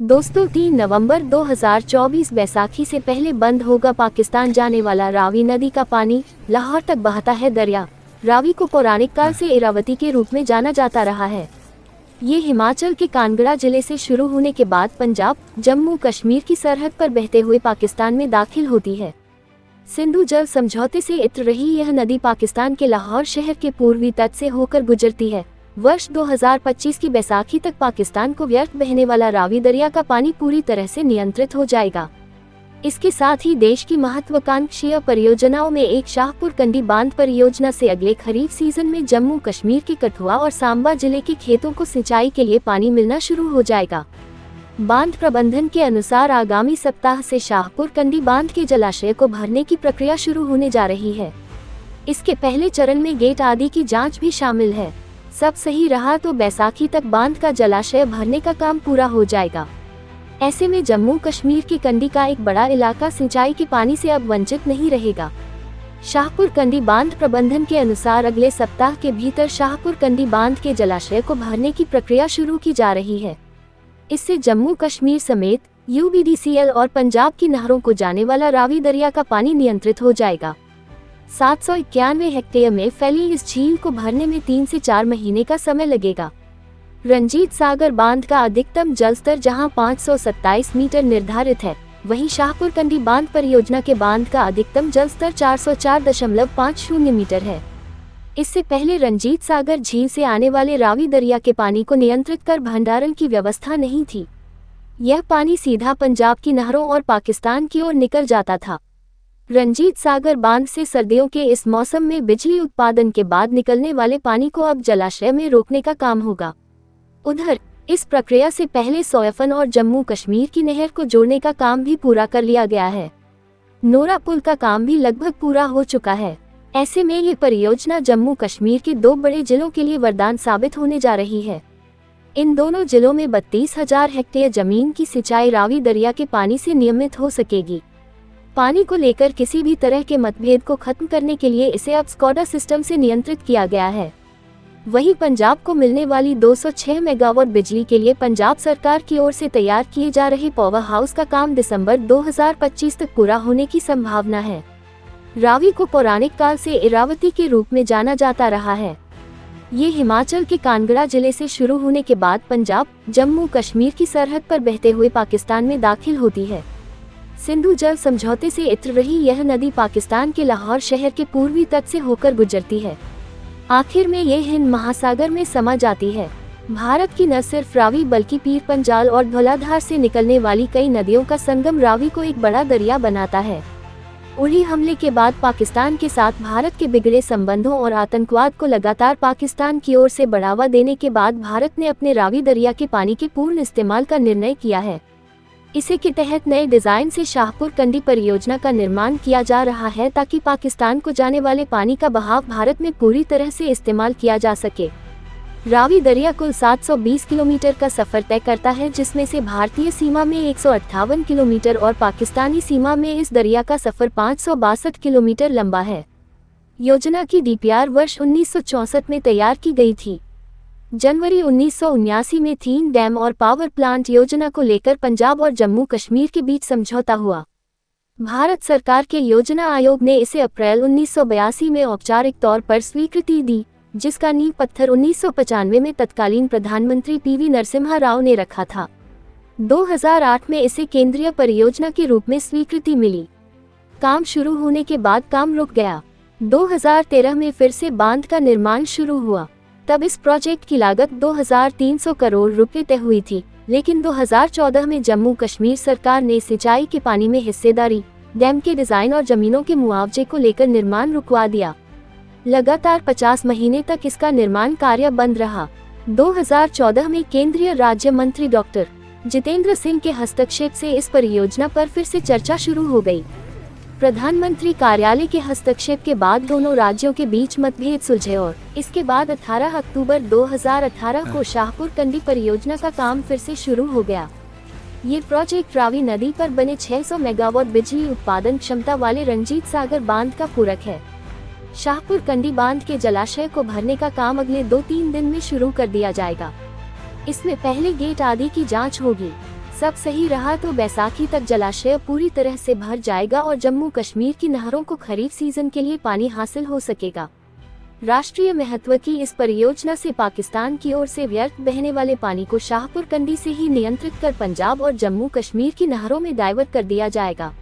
दोस्तों 3 नवंबर 2024 बैसाखी से पहले बंद होगा पाकिस्तान जाने वाला रावी नदी का पानी। लाहौर तक बहता है दरिया। रावी को पौराणिक काल से इरावती के रूप में जाना जाता रहा है। ये हिमाचल के कानगड़ा जिले से शुरू होने के बाद पंजाब, जम्मू कश्मीर की सरहद पर बहते हुए पाकिस्तान में दाखिल होती है। सिंधु जल समझौते से इतर रही यह नदी पाकिस्तान के लाहौर शहर के पूर्वी तट से होकर गुजरती है। वर्ष 2025 की बैसाखी तक पाकिस्तान को व्यर्थ बहने वाला रावी दरिया का पानी पूरी तरह से नियंत्रित हो जाएगा। इसके साथ ही देश की महत्वाकांक्षी परियोजनाओं में एक शाहपुर कंडी बांध परियोजना से अगले खरीफ सीजन में जम्मू कश्मीर के कठुआ और सांबा जिले के खेतों को सिंचाई के लिए पानी मिलना शुरू हो जाएगा। बांध प्रबंधन के अनुसार आगामी सप्ताह से शाहपुर कंडी बांध के जलाशय को भरने की प्रक्रिया शुरू होने जा रही है। इसके पहले चरण में गेट आदि की जाँच भी शामिल है। सब सही रहा तो बैसाखी तक बांध का जलाशय भरने का काम पूरा हो जाएगा। ऐसे में जम्मू कश्मीर की कंडी का एक बड़ा इलाका सिंचाई के पानी से अब वंचित नहीं रहेगा। शाहपुर कंडी बांध प्रबंधन के अनुसार अगले सप्ताह के भीतर शाहपुर कंडी बांध के जलाशय को भरने की प्रक्रिया शुरू की जा रही है। इससे जम्मू कश्मीर समेत UBDCL और पंजाब की नहरों को जाने वाला रावी दरिया का पानी नियंत्रित हो जाएगा। 791 हेक्टेयर में फैली इस झील को भरने में 3 से 4 महीने का समय लगेगा। रंजीत सागर बांध का अधिकतम जलस्तर जहां 527 मीटर निर्धारित है, वहीं शाहपुर कंडी बांध परियोजना के बांध का अधिकतम जलस्तर 404.50 मीटर है। इससे पहले रंजीत सागर झील से आने वाले रावी दरिया के पानी को नियंत्रित कर भंडारण की व्यवस्था नहीं थी। यह पानी सीधा पंजाब की नहरों और पाकिस्तान की ओर निकल जाता था। रंजीत सागर बांध से सर्दियों के इस मौसम में बिजली उत्पादन के बाद निकलने वाले पानी को अब जलाशय में रोकने का काम होगा। उधर इस प्रक्रिया से पहले सोयफन और जम्मू कश्मीर की नहर को जोड़ने का काम भी पूरा कर लिया गया है। नोरा पुल का काम भी लगभग पूरा हो चुका है। ऐसे में ये परियोजना जम्मू कश्मीर के 2 बड़े जिलों के लिए वरदान साबित होने जा रही है। इन दोनों जिलों में 32,000 हेक्टेयर जमीन की सिंचाई रावी दरिया के पानी से नियमित हो सकेगी। पानी को लेकर किसी भी तरह के मतभेद को खत्म करने के लिए इसे अब स्कॉडा सिस्टम से नियंत्रित किया गया है। वहीं पंजाब को मिलने वाली 206 मेगावाट बिजली के लिए पंजाब सरकार की ओर से तैयार किए जा रहे पावर हाउस का काम दिसंबर 2025 तक पूरा होने की संभावना है। रावी को पौराणिक काल से इरावती के रूप में जाना जाता रहा है। ये हिमाचल के कानगड़ा जिले से शुरू होने के बाद पंजाब, जम्मू कश्मीर की सरहद पर बहते हुए पाकिस्तान में दाखिल होती है। सिंधु जल समझौते से इतर रही यह नदी पाकिस्तान के लाहौर शहर के पूर्वी तट से होकर गुजरती है। आखिर में ये हिंद महासागर में समा जाती है। भारत की न सिर्फ रावी बल्कि पीर पंजाल और धौलाधार से निकलने वाली कई नदियों का संगम रावी को एक बड़ा दरिया बनाता है। उड़ी हमले के बाद पाकिस्तान के साथ भारत के बिगड़े संबंधों और आतंकवाद को लगातार पाकिस्तान की ओर से बढ़ावा देने के बाद भारत ने अपने रावी दरिया के पानी के पूर्ण इस्तेमाल का निर्णय किया है। इसी के तहत नए डिजाइन से शाहपुर कंडी परियोजना का निर्माण किया जा रहा है ताकि पाकिस्तान को जाने वाले पानी का बहाव भारत में पूरी तरह से इस्तेमाल किया जा सके। रावी दरिया कुल 720 किलोमीटर का सफर तय करता है, जिसमें से भारतीय सीमा में 158 किलोमीटर और पाकिस्तानी सीमा में इस दरिया का सफर 562 किलोमीटर लंबा है। योजना की DPR वर्ष 1964 में तैयार की गई थी। जनवरी 1979 में 3 डैम और पावर प्लांट योजना को लेकर पंजाब और जम्मू कश्मीर के बीच समझौता हुआ। भारत सरकार के योजना आयोग ने इसे अप्रैल 1982 में औपचारिक तौर पर स्वीकृति दी, जिसका नींव पत्थर 1995 में तत्कालीन प्रधानमंत्री PV नरसिम्हा राव ने रखा था। 2008 में इसे केंद्रीय परियोजना के रूप में स्वीकृति मिली। काम शुरू होने के बाद काम रुक गया। 2013 में फिर से बांध का निर्माण शुरू हुआ। तब इस प्रोजेक्ट की लागत 2300 करोड़ रुपए तय हुई थी, लेकिन 2014 में जम्मू कश्मीर सरकार ने सिंचाई के पानी में हिस्सेदारी, डैम के डिजाइन और जमीनों के मुआवजे को लेकर निर्माण रुकवा दिया। लगातार 50 महीने तक इसका निर्माण कार्य बंद रहा। 2014 में केंद्रीय राज्य मंत्री डॉक्टर जितेंद्र सिंह के हस्तक्षेप से इस परियोजना पर फिर से चर्चा शुरू हो गई। प्रधानमंत्री कार्यालय के हस्तक्षेप के बाद दोनों राज्यों के बीच मतभेद सुलझे और इसके बाद 18 अक्टूबर 2018 को शाहपुर कंडी परियोजना का काम फिर से शुरू हो गया। ये प्रोजेक्ट रावी नदी पर बने 600 मेगावाट बिजली उत्पादन क्षमता वाले रंजीत सागर बांध का पूरक है। शाहपुर कंडी बांध के जलाशय को भरने का काम अगले 2-3 दिन में शुरू कर दिया जाएगा। इसमें पहले गेट आदि की जांच होगी। सब सही रहा तो बैसाखी तक जलाशय पूरी तरह से भर जाएगा और जम्मू कश्मीर की नहरों को खरीफ सीजन के लिए पानी हासिल हो सकेगा। राष्ट्रीय महत्व की इस परियोजना से पाकिस्तान की ओर से व्यर्थ बहने वाले पानी को शाहपुर कंडी से ही नियंत्रित कर पंजाब और जम्मू कश्मीर की नहरों में डाइवर्ट कर दिया जाएगा।